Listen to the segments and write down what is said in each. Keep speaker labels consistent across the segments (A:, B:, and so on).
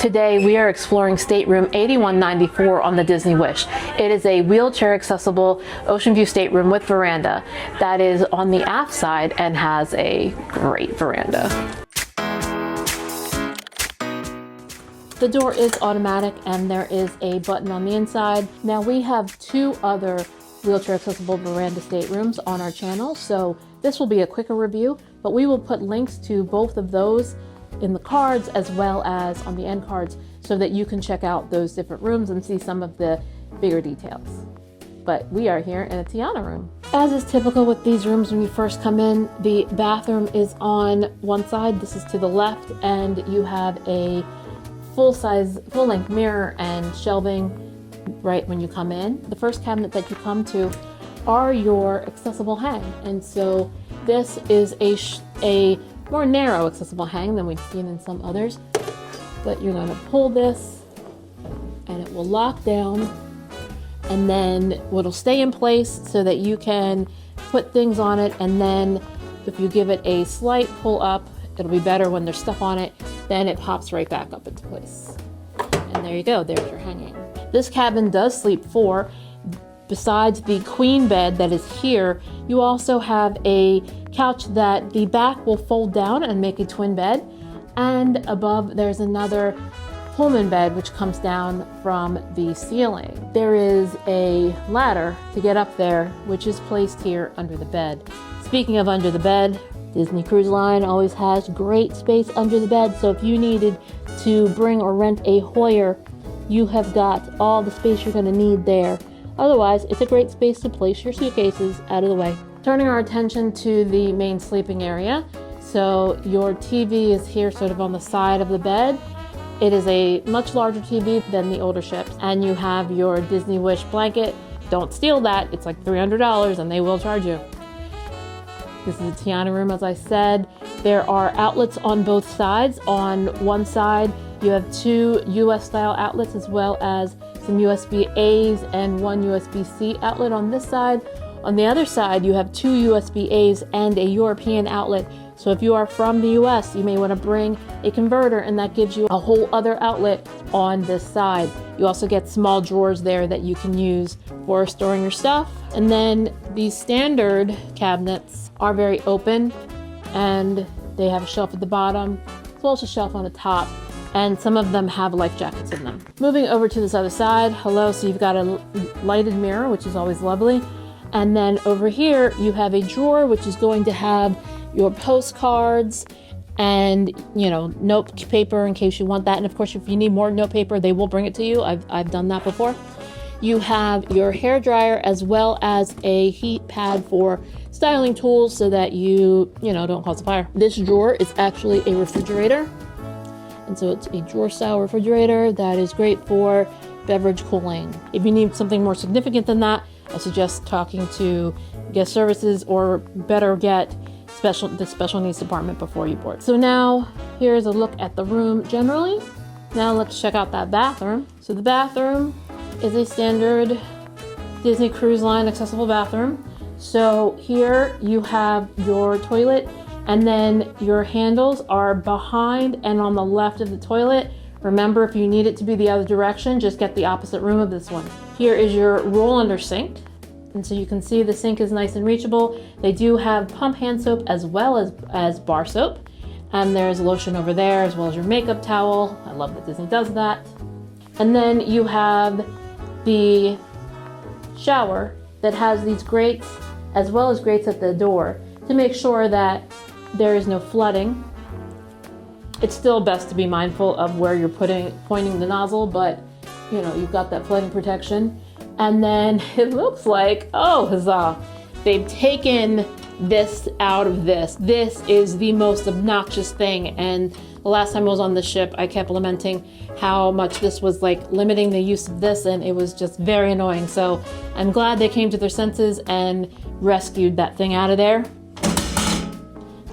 A: Today we are exploring Stateroom 8194 on the Disney Wish. It is a wheelchair accessible Oceanview stateroom with veranda that is on the aft side and has a great veranda. The door is automatic and there is a button on the inside. Now we have two other wheelchair accessible veranda staterooms on our channel, so this will be a quicker review, but we will put links to both of those in the cards as well as on the end cards so that you can check out those different rooms and see some of the bigger details. But we are here in a Tiana room. As is typical with these rooms when you first come in, the bathroom is on one side, this is to the left, and you have a full-length mirror and shelving right when you come in. The first cabinet that you come to are your accessible hang, and so this is a more narrow accessible hang than we've seen in some others, but you're going to pull this and it will lock down, and then it'll stay in place so that you can put things on it, and then if you give it a slight pull up, it'll be better when there's stuff on it, then it pops right back up into place. And there you go, there's your hanging. This cabin does sleep four. Besides the queen bed that is here, you also have a couch that the back will fold down and make a twin bed. And above there's another Pullman bed which comes down from the ceiling. There is a ladder to get up there, which is placed here under the bed. Speaking of under the bed, Disney Cruise Line always has great space under the bed, so if you needed to bring or rent a Hoyer, you have got all the space you're going to need there. Otherwise, it's a great space to place your suitcases out of the way. Turning our attention to the main sleeping area. So your TV is here sort of on the side of the bed. It is a much larger TV than the older ships. And you have your Disney Wish blanket. Don't steal that. It's like $300 and they will charge you. This is a Tiana room, as I said. There are outlets on both sides. On one side, you have two US style outlets as well as some USB-A's and one USB-C outlet on this side. On the other side, you have two USB-A's and a European outlet. So if you are from the US, you may want to bring a converter, and that gives you a whole other outlet on this side. You also get small drawers there that you can use for storing your stuff. And then these standard cabinets are very open, and they have a shelf at the bottom as well as a shelf on the top. And some of them have life jackets in them. Moving over to this other side, hello, so you've got a lighted mirror, which is always lovely. And then over here, you have a drawer, which is going to have your postcards and, you know, note paper in case you want that. And of course, if you need more note paper, they will bring it to you. I've done that before. You have your hair dryer as well as a heat pad for styling tools so that you don't cause a fire. This drawer is actually a refrigerator. And so it's a drawer style refrigerator that is great for beverage cooling. If you need something more significant than that, I suggest talking to guest services or better get the special needs department before you board. So now here's a look at the room generally. Now let's check out that bathroom. So the bathroom is a standard Disney Cruise Line accessible bathroom. So here you have your toilet, and then your handles are behind and on the left of the toilet. Remember, if you need it to be the other direction, just get the opposite room of this one. Here is your roll under sink. And so you can see the sink is nice and reachable. They do have pump hand soap as well as bar soap. And there's lotion over there as well as your makeup towel. I love that Disney does that. And then you have the shower that has these grates as well as grates at the door to make sure that there is no flooding. It's still best to be mindful of where you're pointing the nozzle, but you've got that flooding protection. And then it looks like, oh huzzah, they've taken this out of this. This is the most obnoxious thing. And the last time I was on the ship, I kept lamenting how much this was like limiting the use of this, and it was just very annoying. So I'm glad they came to their senses and rescued that thing out of there.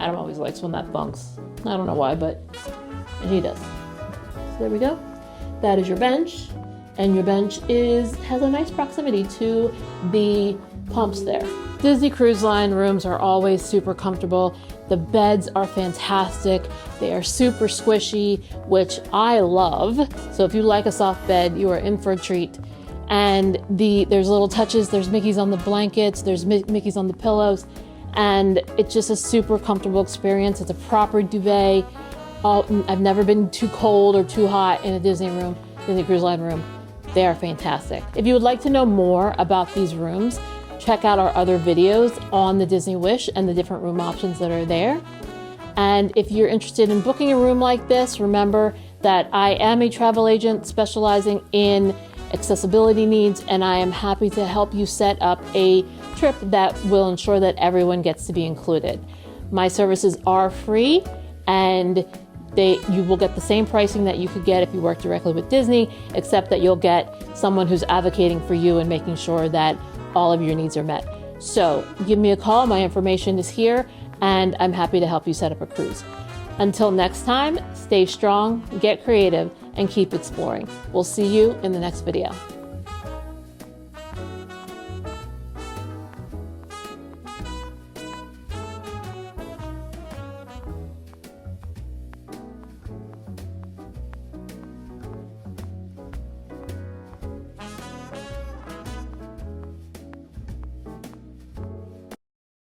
A: Adam always likes when that thunks. I don't know why, but he does. So there we go. That is your bench. And your bench has a nice proximity to the pumps there. Disney Cruise Line rooms are always super comfortable. The beds are fantastic. They are super squishy, which I love. So if you like a soft bed, you are in for a treat. And there's little touches. There's Mickeys on the blankets. There's Mickeys on the pillows. And it's just a super comfortable experience. It's a proper duvet. I've never been too cold or too hot in a Disney Cruise Line room. They are fantastic. If you would like to know more about these rooms, check out our other videos on the Disney Wish and the different room options that are there. And if you're interested in booking a room like this, remember that I am a travel agent specializing in accessibility needs, and I am happy to help you set up a trip that will ensure that everyone gets to be included. My services are free, and you will get the same pricing that you could get if you work directly with Disney, except that you'll get someone who's advocating for you and making sure that all of your needs are met. So give me a call. My information is here, and I'm happy to help you set up a cruise. Until next time, stay strong, get creative, and keep exploring. We'll see you in the next video.